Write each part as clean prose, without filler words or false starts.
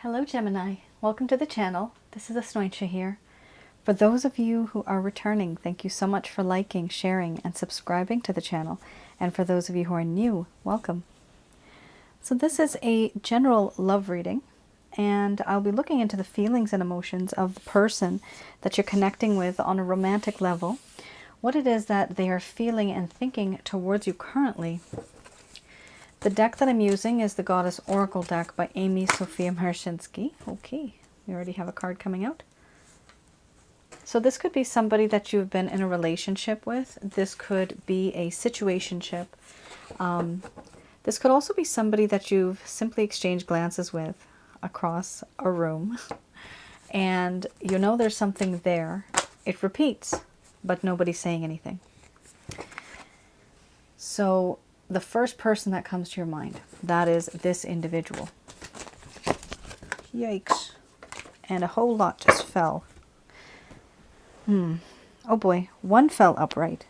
Hello Gemini, welcome to the channel. This is Asnointia here. For those of you who are returning, thank you so much for liking, sharing, and subscribing to the channel. And for those of you who are new, welcome. So this is a general love reading, and I'll be looking into the feelings and emotions of the person that you're connecting with on a romantic level, what it is that they are feeling and thinking towards you currently. The deck that I'm using is the Goddess Oracle deck by Amy Sophia Marshinsky. Okay, we already have a card coming out. So this could be somebody that you've been in a relationship with. This could be a situationship. This could also be somebody that you've simply exchanged glances with across a room. And you know there's something there. It repeats, but nobody's saying anything. So the first person that comes to your mind, that is this individual. Yikes. And a whole lot just fell. Oh boy, one fell upright.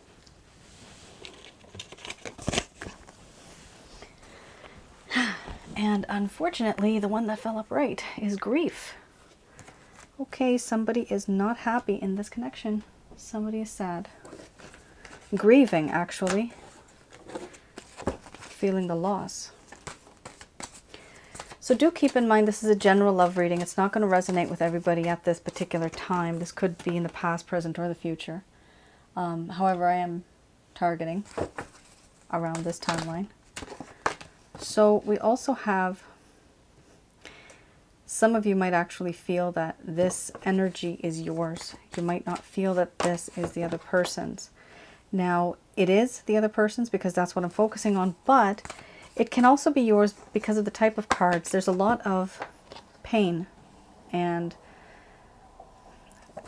And unfortunately, the one that fell upright is grief. Okay, somebody is not happy in this connection. Somebody is sad. Grieving, actually. Feeling the loss. So do keep in mind this is a general love reading. It's not going to resonate with everybody at this particular time. This could be in the past, present, or the future. However, I am targeting around this timeline. So we also have, some of you might actually feel that this energy is yours. You might not feel that this is the other person's. Now, it is the other person's because that's what I'm focusing on, but it can also be yours because of the type of cards. There's a lot of pain, and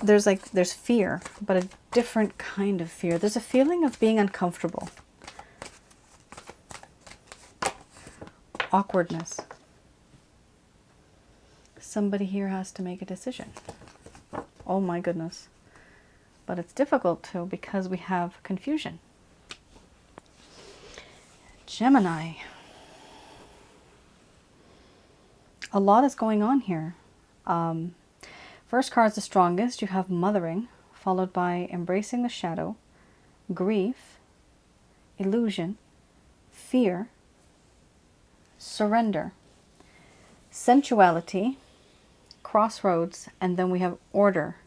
there's fear, but a different kind of fear. There's a feeling of being uncomfortable. Awkwardness. Somebody here has to make a decision. Oh my goodness. But it's difficult to because we have confusion. Gemini. A lot is going on here. First card is the strongest. You have mothering, followed by embracing the shadow, grief, illusion, fear, surrender, sensuality, crossroads, and then we have order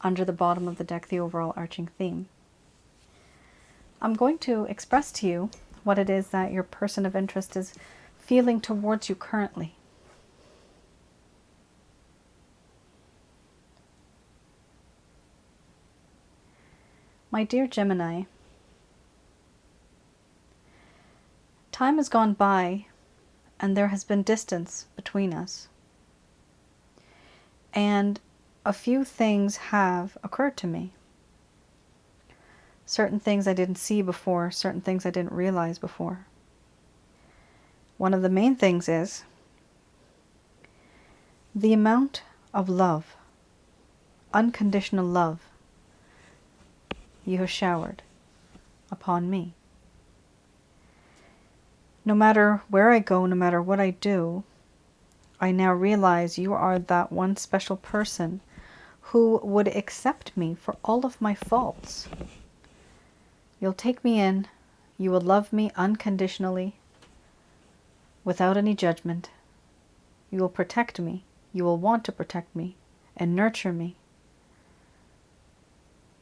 under the bottom of the deck, the overall arching theme. I'm going to express to you what it is that your person of interest is feeling towards you currently. My dear Gemini, time has gone by and there has been distance between us. And a few things have occurred to me. Certain things I didn't see before, certain things I didn't realize before. One of the main things is the amount of love, unconditional love, you have showered upon me. No matter where I go, no matter what I do, I now realize you are that one special person who would accept me for all of my faults. You'll take me in, you will love me unconditionally, without any judgment. You will protect me, you will want to protect me and nurture me.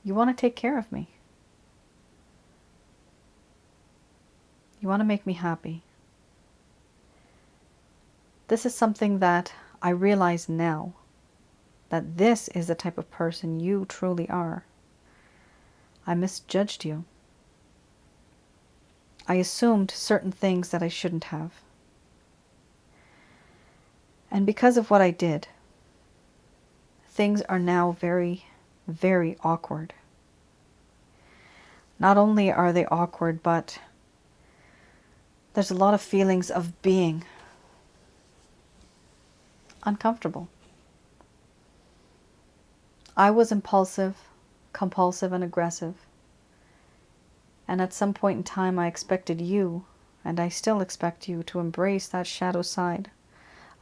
You want to take care of me. You want to make me happy. This is something that I realize now, that this is the type of person you truly are. I misjudged you. I assumed certain things that I shouldn't have. And because of what I did, things are now very, very awkward. Not only are they awkward, but there's a lot of feelings of being uncomfortable. I was impulsive, compulsive, and aggressive. And at some point in time, I expected you, and I still expect you, to embrace that shadow side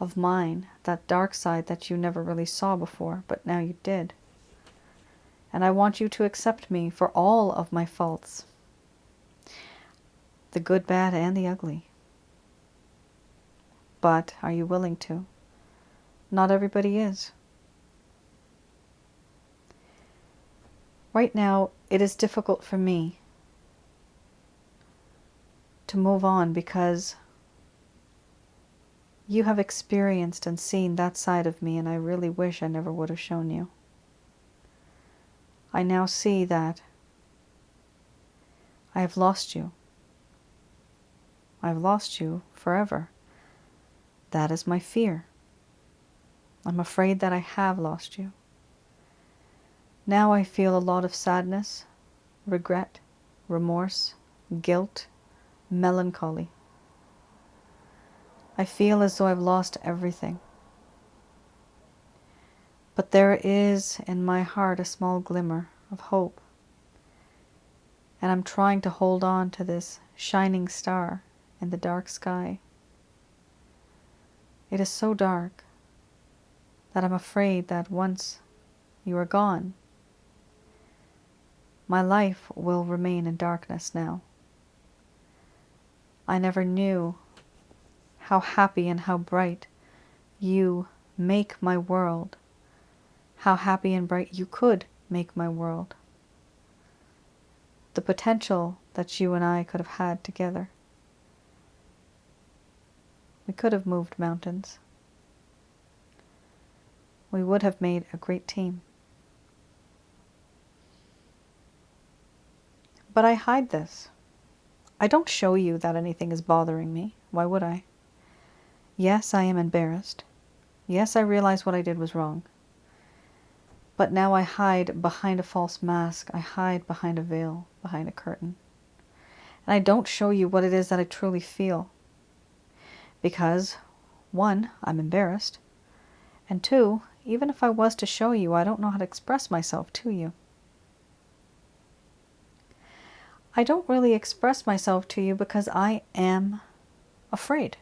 of mine, that dark side that you never really saw before, but now you did. And I want you to accept me for all of my faults, the good, bad, and the ugly. But are you willing to? Not everybody is. Right now, it is difficult for me to move on because you have experienced and seen that side of me, and I really wish I never would have shown you. I now see that I have lost you. I've lost you forever. That is my fear. I'm afraid that I have lost you. Now I feel a lot of sadness, regret, remorse, guilt, melancholy. I feel as though I've lost everything. But there is in my heart a small glimmer of hope. And I'm trying to hold on to this shining star in the dark sky. It is so dark that I'm afraid that once you are gone, my life will remain in darkness now. I never knew how happy and how bright you make my world, how happy and bright you could make my world. The potential that you and I could have had together. We could have moved mountains. We would have made a great team. But I hide this. I don't show you that anything is bothering me. Why would I? Yes, I am embarrassed. Yes, I realize what I did was wrong. But now I hide behind a false mask. I hide behind a veil, behind a curtain. And I don't show you what it is that I truly feel. Because, one, I'm embarrassed. And two, even if I was to show you, I don't know how to express myself to you. I don't really express myself to you because I am afraid.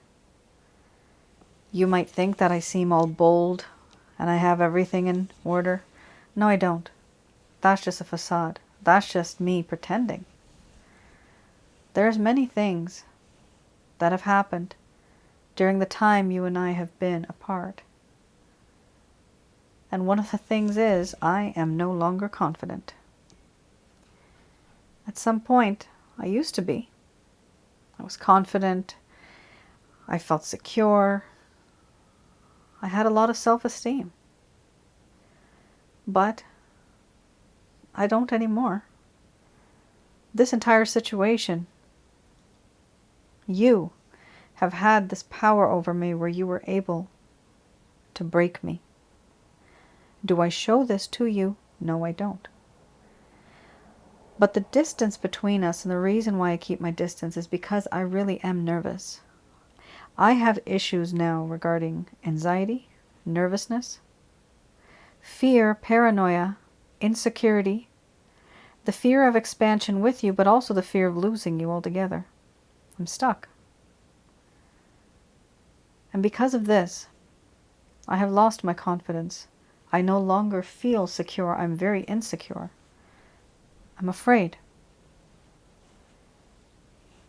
You might think that I seem all bold and I have everything in order. No, I don't. That's just a facade. That's just me pretending. There's many things that have happened during the time you and I have been apart. And one of the things is I am no longer confident. At some point, I used to be. I was confident. I felt secure. I had a lot of self-esteem. But I don't anymore. This entire situation, you have had this power over me where you were able to break me. Do I show this to you? No, I don't. But the distance between us, and the reason why I keep my distance, is because I really am nervous. I have issues now regarding anxiety, nervousness, fear, paranoia, insecurity, the fear of expansion with you, but also the fear of losing you altogether. I'm stuck. And because of this, I have lost my confidence. I no longer feel secure. I'm very insecure. I'm afraid.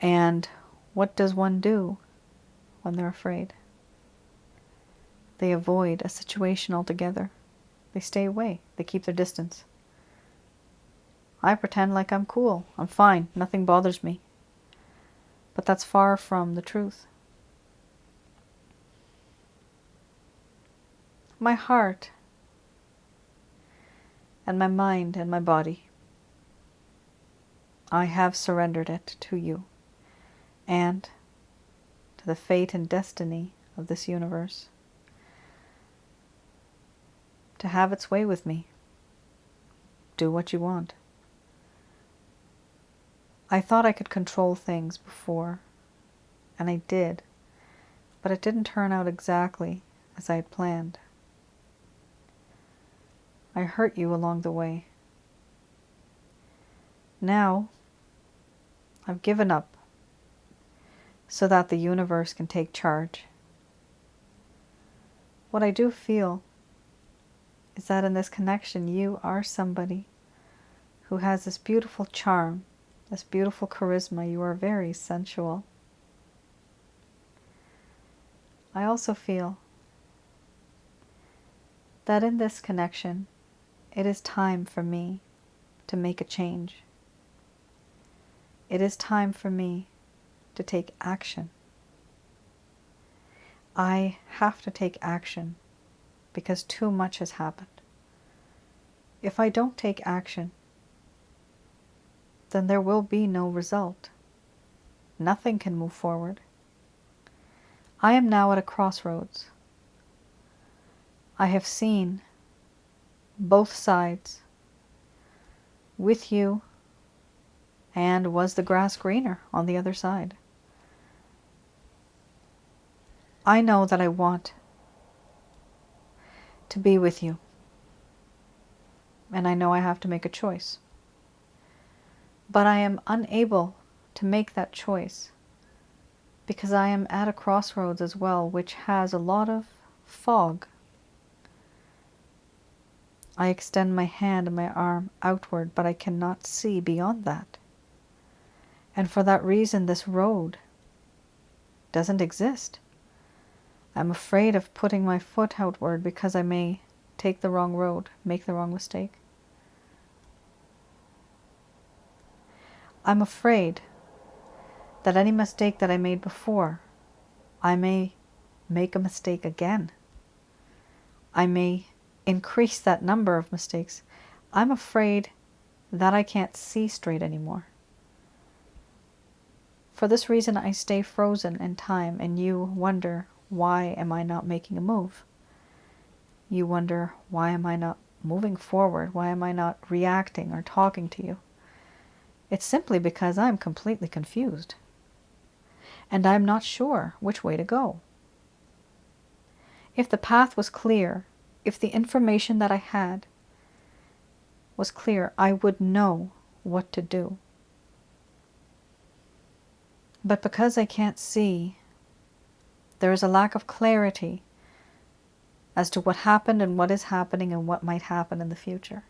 And what does one do when they're afraid? They avoid a situation altogether. They stay away. They keep their distance. I pretend like I'm cool. I'm fine. Nothing bothers me. But that's far from the truth. My heart and my mind and my body, I have surrendered it to you and to the fate and destiny of this universe to have its way with me. Do what you want. I thought I could control things before, and I did, but it didn't turn out exactly as I had planned. I hurt you along the way. Now, I've given up so that the universe can take charge. what I do feel is that in this connection, you are somebody who has this beautiful charm, this beautiful charisma. You are very sensual. I also feel that in this connection, it is time for me to make a change. It is time for me to take action. I have to take action because too much has happened. If I don't take action, then there will be no result. Nothing can move forward. I am now at a crossroads. I have seen both sides with you, and was the grass greener on the other side? I know that I want to be with you, and I know I have to make a choice. But I am unable to make that choice because I am at a crossroads as well, which has a lot of fog. I extend my hand and my arm outward, but I cannot see beyond that. And for that reason, this road doesn't exist. I'm afraid of putting my foot outward because I may take the wrong road, make the wrong mistake. I'm afraid that any mistake that I made before, I may make a mistake again. I may increase that number of mistakes. I'm afraid that I can't see straight anymore. For this reason, I stay frozen in time, and you wonder, why am I not making a move? You wonder, why am I not moving forward? Why am I not reacting or talking to you? It's simply because I'm completely confused. And I'm not sure which way to go. If the path was clear, if the information that I had was clear, I would know what to do. But because I can't see, there is a lack of clarity as to what happened and what is happening and what might happen in the future.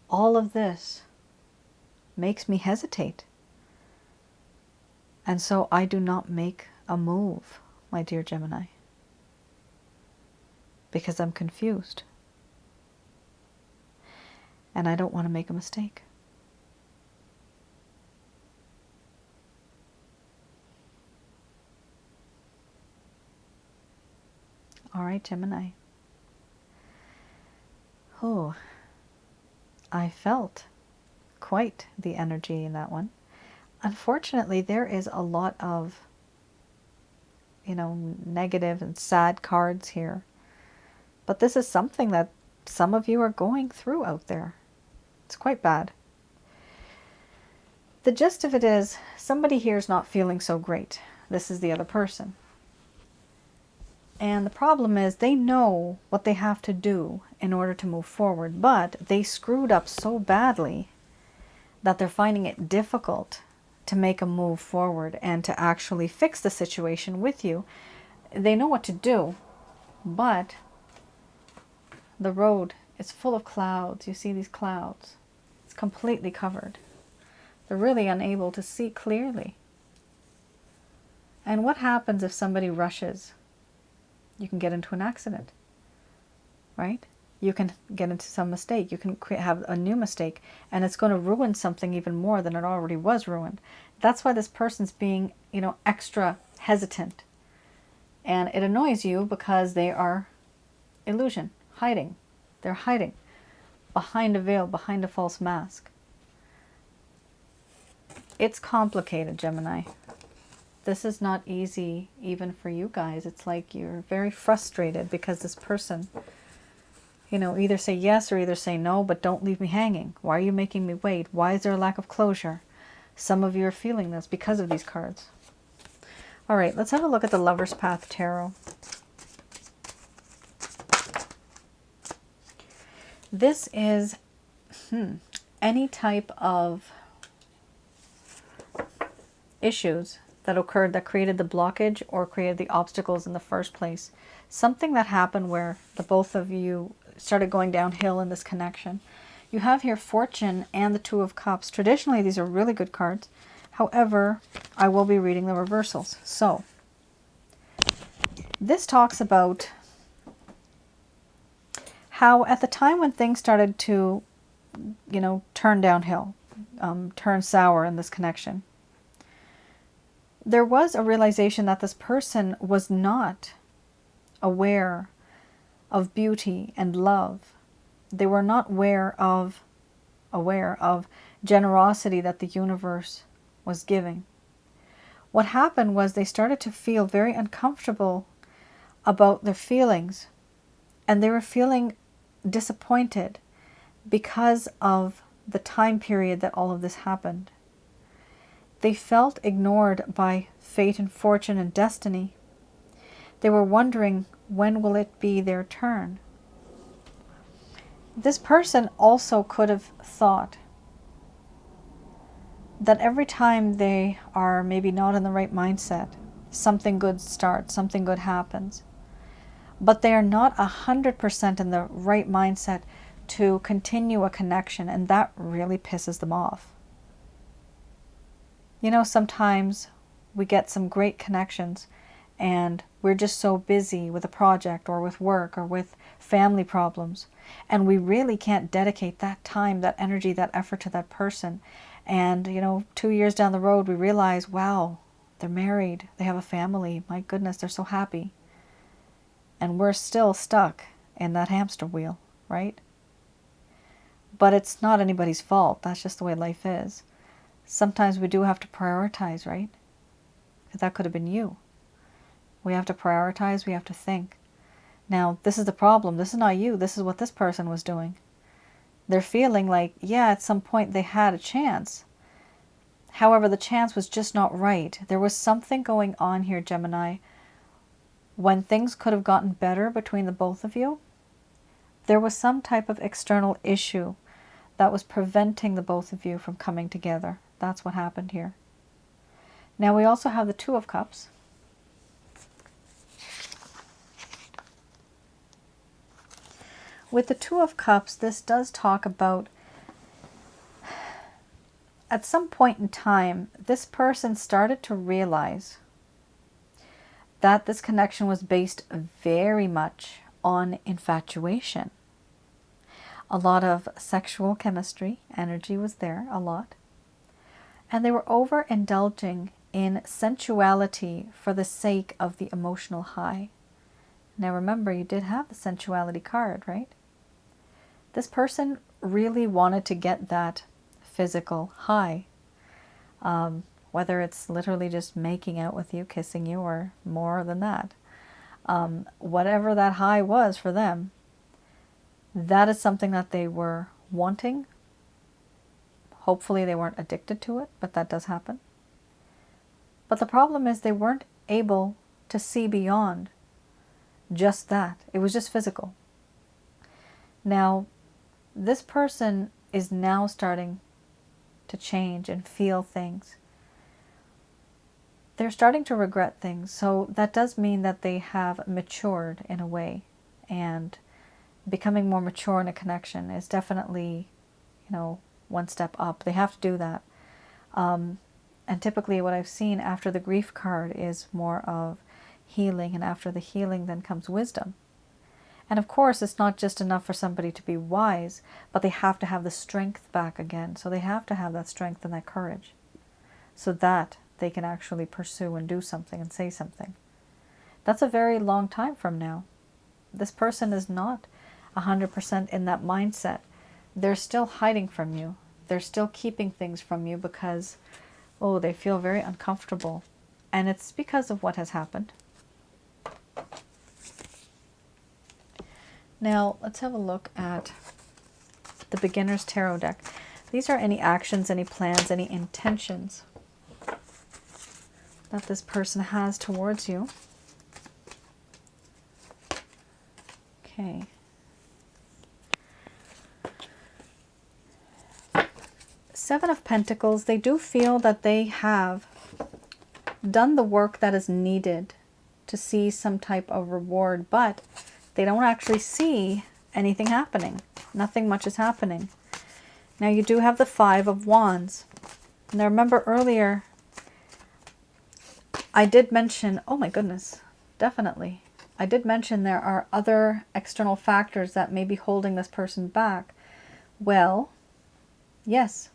All of this makes me hesitate. And so I do not make a move, my dear Gemini, because I'm confused. And I don't want to make a mistake. All right, Gemini. Oh, I felt quite the energy in that one. Unfortunately, there is a lot of, negative and sad cards here. But this is something that some of you are going through out there. It's quite bad. The gist of it is, somebody here is not feeling so great. This is the other person. And the problem is, they know what they have to do in order to move forward, but they screwed up so badly that they're finding it difficult to make a move forward and to actually fix the situation with you. They know what to do, but the road is full of clouds. You see these clouds. It's completely covered. They're really unable to see clearly. And what happens if somebody rushes? You can get into an accident, right? You can get into some mistake. You can have a new mistake, and it's going to ruin something even more than it already was ruined. That's why this person's being, extra hesitant. And it annoys you because they are illusion, hiding. They're hiding behind a veil, behind a false mask. It's complicated, Gemini. This is not easy even for you guys. It's like you're very frustrated because this person, either say yes or either say no, but don't leave me hanging. Why are you making me wait? Why is there a lack of closure? Some of you are feeling this because of these cards. All right, let's have a look at the Lover's Path Tarot. This is any type of issues that occurred that created the blockage or created the obstacles in the first place. Something that happened where the both of you started going downhill in this connection. You have here Fortune and the Two of Cups. Traditionally, these are really good cards. However, I will be reading the reversals. So, this talks about how at the time when things started to, turn downhill, turn sour in this connection, there was a realization that this person was not aware of beauty and love. They were not aware of generosity that the universe was giving. What happened was they started to feel very uncomfortable about their feelings, and they were feeling disappointed because of the time period that all of this happened. They felt ignored by fate and fortune and destiny. They were wondering, when will it be their turn? This person also could have thought that every time they are maybe not in the right mindset, something good starts, something good happens. But they are not 100% in the right mindset to continue a connection, and that really pisses them off. Sometimes we get some great connections and we're just so busy with a project or with work or with family problems, and we really can't dedicate that time, that energy, that effort to that person. And 2 years down the road we realize, wow, they're married, they have a family, my goodness, they're so happy. And we're still stuck in that hamster wheel, right? But it's not anybody's fault. That's just the way life is. Sometimes we do have to prioritize, right? Because that could have been you. We have to prioritize, we have to think. Now, this is the problem. This is not you. This is what this person was doing. They're feeling like, yeah, at some point they had a chance. However, the chance was just not right. There was something going on here, Gemini. When things could have gotten better between the both of you, there was some type of external issue that was preventing the both of you from coming together. That's what happened here. Now we also have the Two of Cups. With the Two of Cups, this does talk about, at some point in time, this person started to realize that this connection was based very much on infatuation. A lot of sexual chemistry, energy was there, a lot. And they were overindulging in sensuality for the sake of the emotional high. Now remember, you did have the sensuality card, right? This person really wanted to get that physical high. Whether it's literally just making out with you, kissing you, or more than that. Whatever that high was for them, that is something that they were wanting. Hopefully they weren't addicted to it, but that does happen. But the problem is they weren't able to see beyond just that. It was just physical. Now, this person is now starting to change and feel things. They're starting to regret things. So that does mean that they have matured in a way, and becoming more mature in a connection is definitely, one step up. They have to do that. And typically what I've seen after the grief card is more of healing, and after the healing then comes wisdom. And of course, it's not just enough for somebody to be wise, but they have to have the strength back again. So they have to have that strength and that courage so that they can actually pursue and do something and say something. That's a very long time from now. This person is not 100% in that mindset. They're still hiding from you. They're still keeping things from you because, they feel very uncomfortable. And it's because of what has happened. Now, let's have a look at the Beginner's Tarot deck. These are any actions, any plans, any intentions that this person has towards you. Okay. Seven of Pentacles, they do feel that they have done the work that is needed to see some type of reward, but they don't actually see anything happening. Nothing much is happening. Now you do have the Five of Wands. Now remember earlier, I did mention, oh my goodness, definitely. I did mention there are other external factors that may be holding this person back. Well, yes,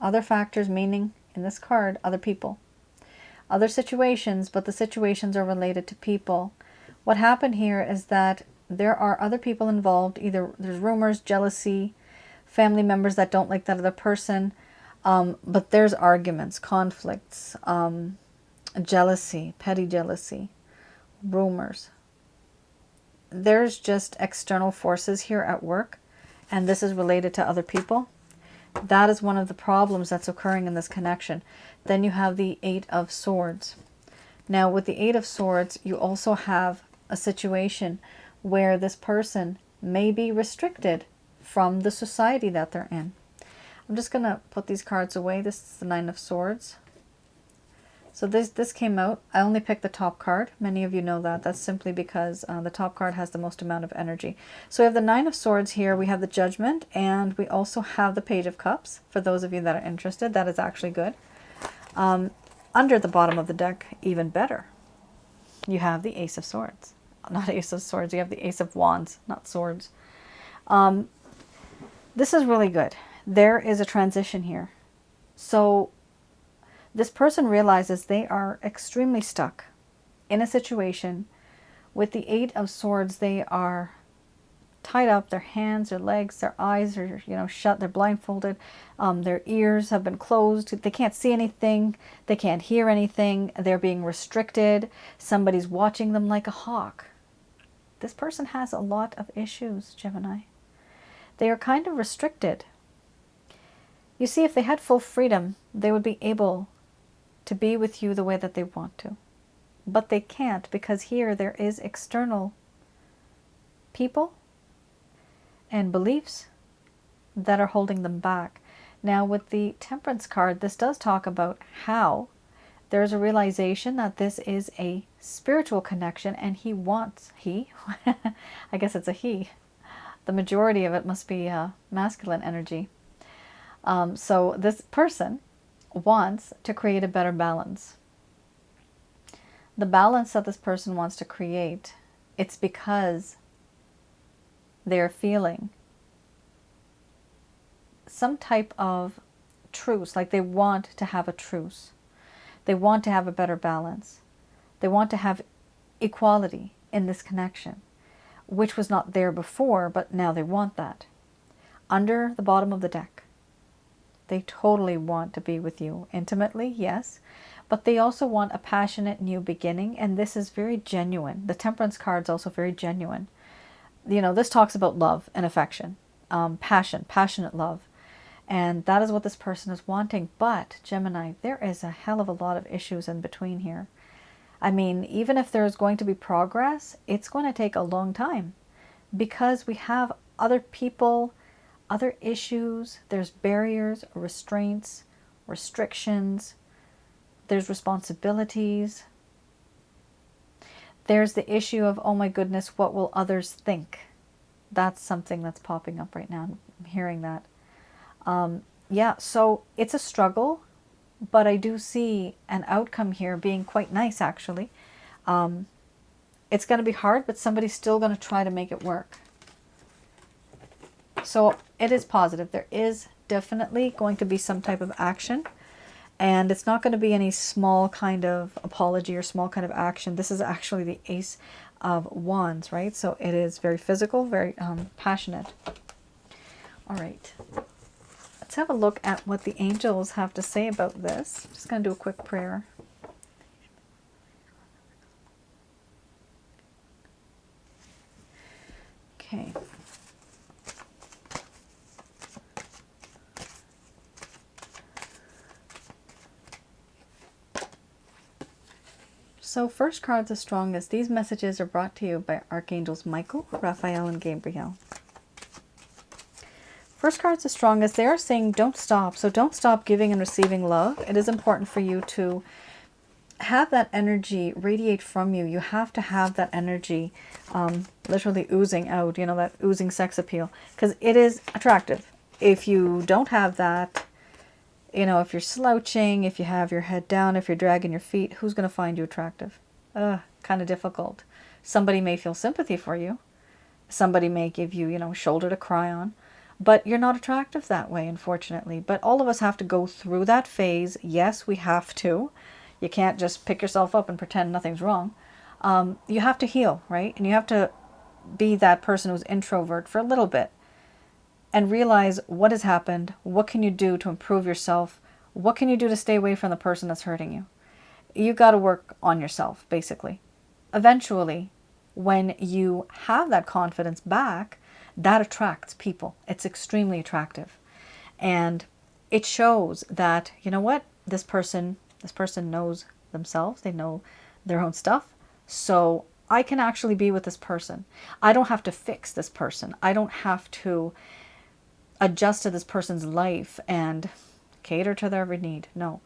other factors, meaning in this card, other people. Other situations, but the situations are related to people. What happened here is that there are other people involved. Either there's rumors, jealousy, family members that don't like that other person, but there's arguments, conflicts, jealousy, petty jealousy, rumors. There's just external forces here at work, and this is related to other people. That is one of the problems that's occurring in this connection. Then you have the Eight of Swords. Now with the Eight of Swords, you also have a situation where this person may be restricted from the society that they're in. I'm just going to put these cards away. This is the Nine of Swords. So this came out. I only picked the top card. Many of you know that. That's simply because the top card has the most amount of energy. So we have the Nine of Swords here. We have the Judgment, and we also have the Page of Cups. For those of you that are interested, that is actually good. Under the bottom of the deck, even better, you have the Ace of Swords. Not Ace of Swords. You have the Ace of Wands, not swords. This is really good. There is a transition here. So this person realizes they are extremely stuck in a situation. With the Eight of Swords, they are tied up. Their hands, their legs, their eyes are, shut. They're blindfolded. Their ears have been closed. They can't see anything. They can't hear anything. They're being restricted. Somebody's watching them like a hawk. This person has a lot of issues, Gemini. They are kind of restricted. You see, if they had full freedom, they would be able to be with you the way that they want to. But they can't, because here there is external people and beliefs that are holding them back. Now with the Temperance card, this does talk about how there's a realization that this is a spiritual connection, and I guess it's a he. The majority of it must be masculine energy. So this person wants to create a better balance. The balance that this person wants to create, it's because they're feeling some type of truce, like they want to have a truce. They want to have a better balance. They want to have equality in this connection, which was not there before, but now they want that. Under the bottom of the deck, they totally want to be with you intimately, yes, but they also want a passionate new beginning, and this is very genuine. The Temperance card is also very genuine. This talks about love and affection, passionate love. And that is what this person is wanting. But, Gemini, there is a hell of a lot of issues in between here. I mean, even if there's going to be progress, it's going to take a long time. Because we have other people, other issues, there's barriers, restraints, restrictions, there's responsibilities. There's the issue of, oh my goodness, what will others think? That's something that's popping up right now. I'm hearing that. Yeah, so it's a struggle, but I do see an outcome here being quite nice, actually. It's going to be hard, but somebody's still going to try to make it work. So it is positive. There is definitely going to be some type of action, and it's not going to be any small kind of apology or small kind of action. This is actually the Ace of Wands, right? So it is very physical, very passionate. All right. Let's have a look at what the angels have to say about this. I'm just going to do a quick prayer. Okay. So first card, the strongest. These messages are brought to you by Archangels Michael, Raphael, and Gabriel. First card's the strongest. They are saying don't stop. So don't stop giving and receiving love. It is important for you to have that energy radiate from you. You have to have that energy literally oozing out, you know, that oozing sex appeal, because it is attractive. If you don't have that, you know, if you're slouching, if you have your head down, if you're dragging your feet, who's going to find you attractive? Kind of difficult. Somebody may feel sympathy for you. Somebody may give you, you know, a shoulder to cry on. But you're not attractive that way, unfortunately. But all of us have to go through that phase. Yes, we have to. You can't just pick yourself up and pretend nothing's wrong. You have to heal, right? And you have to be that person who's introvert for a little bit and realize what has happened. What can you do to improve yourself? What can you do to stay away from the person that's hurting you? You got to work on yourself, basically. Eventually, when you have that confidence back, that attracts people. It's extremely attractive. And it shows that, you know what, this person knows themselves. They know their own stuff. So I can actually be with this person. I don't have to fix this person. I don't have to adjust to this person's life and cater to their every need. No.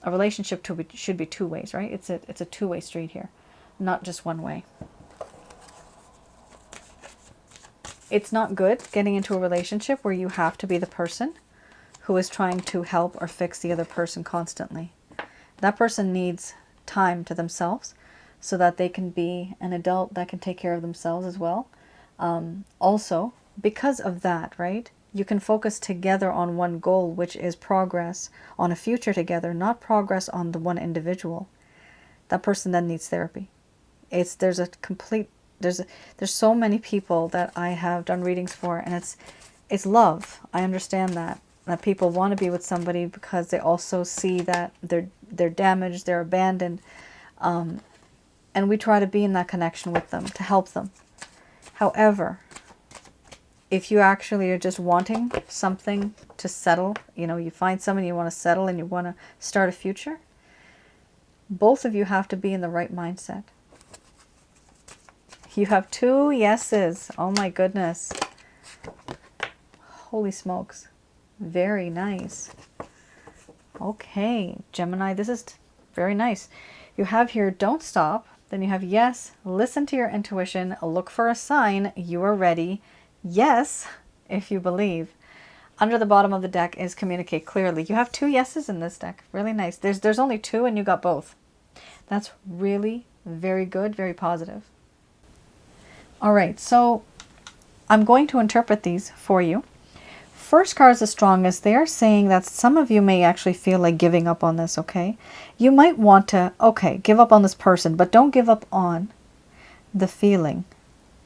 A relationship should be two ways, right? It's a two-way street here, not just one way. It's not good getting into a relationship where you have to be the person who is trying to help or fix the other person constantly. That person needs time to themselves so that they can be an adult that can take care of themselves as well. Also, because of that, right, you can focus together on one goal, which is progress on a future together, not progress on the one individual. That person then needs therapy. There's so many people that I have done readings for, and it's love. I understand that people want to be with somebody because they also see that they're damaged, they're abandoned, and we try to be in that connection with them to help them. However, if you actually are just wanting something to settle, you know, you find somebody you want to settle and you want to start a future, both of you have to be in the right mindset. You have 2 yeses. Oh my goodness. Holy smokes. Very nice. Okay, Gemini, this is very nice. You have here, don't stop. Then you have yes, listen to your intuition, look for a sign, you are ready. Yes, if you believe. Under the bottom of the deck is communicate clearly. You have 2 yeses in this deck. Really nice. There's only 2 and you got both. That's really very good, very positive. All right, so I'm going to interpret these for you. First card is the strongest. They are saying that some of you may actually feel like giving up on this, okay? You might want to, okay, give up on this person, but don't give up on the feeling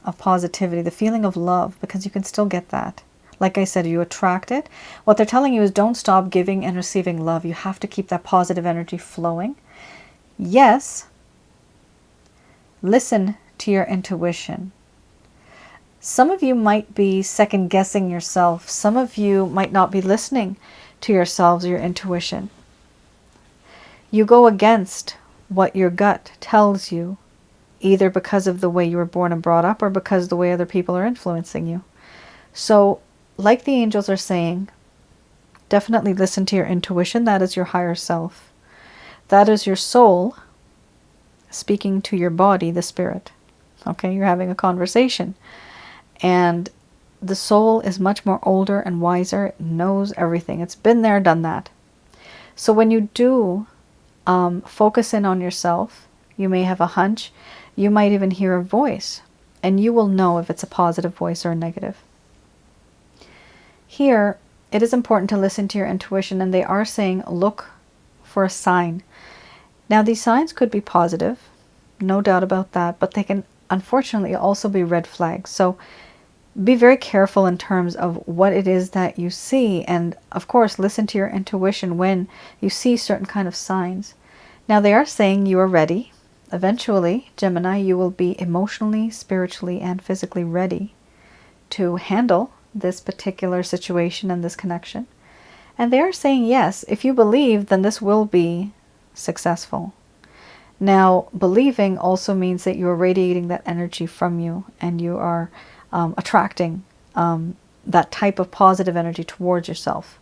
of positivity, the feeling of love, because you can still get that. Like I said, you attract it. What they're telling you is don't stop giving and receiving love. You have to keep that positive energy flowing. Yes, listen to your intuition. Some of you might be second guessing yourself. Some of you might not be listening to yourselves or your intuition. You go against what your gut tells you, either because of the way you were born and brought up or because of the way other people are influencing you. So, like the angels are saying, definitely listen to your intuition. That is your higher self. That is your soul speaking to your body, the spirit. Okay, you're having a conversation. And the soul is much more older and wiser, it knows everything. It's been there, done that. So when you do focus in on yourself, you may have a hunch, you might even hear a voice, and you will know if it's a positive voice or a negative. Here, it is important to listen to your intuition, and they are saying look for a sign. Now, these signs could be positive, no doubt about that, but they can unfortunately also be red flags. So be very careful in terms of what it is that you see, and of course listen to your intuition when you see certain kind of signs. Now they are saying you are ready. Eventually, Gemini, you will be emotionally, spiritually, and physically ready to handle this particular situation and this connection. And they are saying yes, if you believe, then this will be successful. Now, believing also means that you are radiating that energy from you, and you are attracting that type of positive energy towards yourself.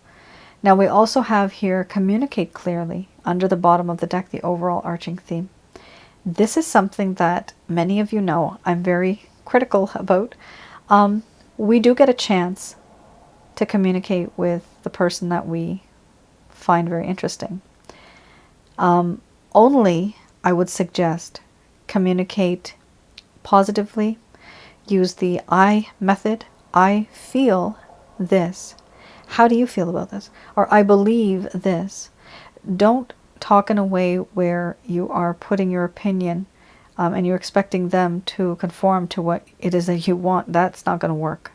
Now we also have here communicate clearly under the bottom of the deck, the overall arching theme. This is something that many of you know I'm very critical about. We do get a chance to communicate with the person that we find very interesting. Only, I would suggest, communicate positively. Use the I method. I feel this. How do you feel about this? Or I believe this. Don't talk in a way where you are putting your opinion and you're expecting them to conform to what it is that you want. That's not going to work.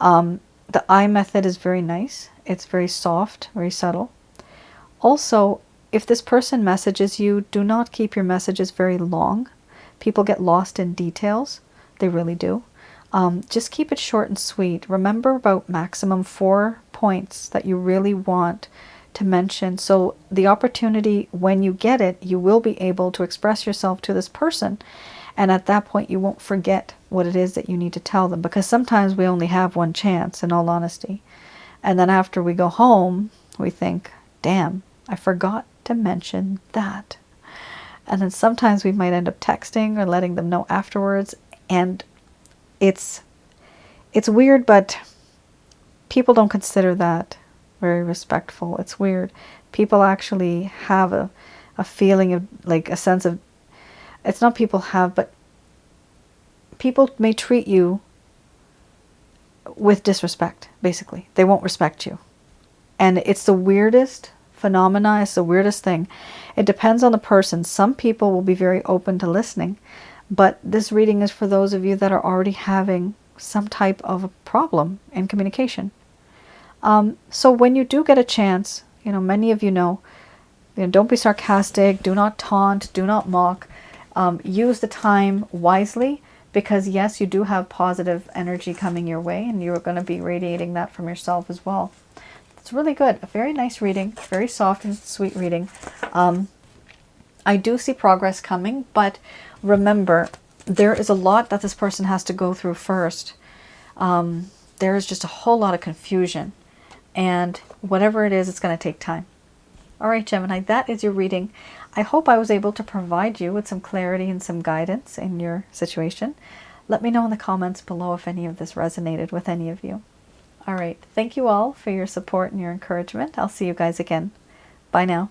The I method is very nice. It's very soft, very subtle. Also, if this person messages you, do not keep your messages very long. People get lost in details. They really do. Just keep it short and sweet. Remember about maximum 4 points that you really want to mention. So the opportunity, when you get it, you will be able to express yourself to this person. And at that point, you won't forget what it is that you need to tell them. Because sometimes we only have one chance, in all honesty. And then after we go home, we think, damn, I forgot to mention that. And then sometimes we might end up texting or letting them know afterwards. And it's weird, but people don't consider that very respectful. It's weird. People actually have a feeling of, like, a sense of, it's not people have, but people may treat you with disrespect, basically. They won't respect you. And it's the weirdest phenomena. It's the weirdest thing. It depends on the person. Some people will be very open to listening, but this reading is for those of you that are already having some type of a problem in communication. So when you do get a chance, many of you know, don't be sarcastic, do not taunt, do not mock. Use the time wisely, because yes, you do have positive energy coming your way, and you're going to be radiating that from yourself as well. It's really good. A very nice reading, very soft and sweet reading. I do see progress coming, but remember, there is a lot that this person has to go through first. There is just a whole lot of confusion, and whatever it is, it's going to take time. All right, Gemini, that is your reading. I hope I was able to provide you with some clarity and some guidance in your situation. Let me know in the comments below if any of this resonated with any of you. All right, thank you all for your support and your encouragement. I'll see you guys again. Bye now.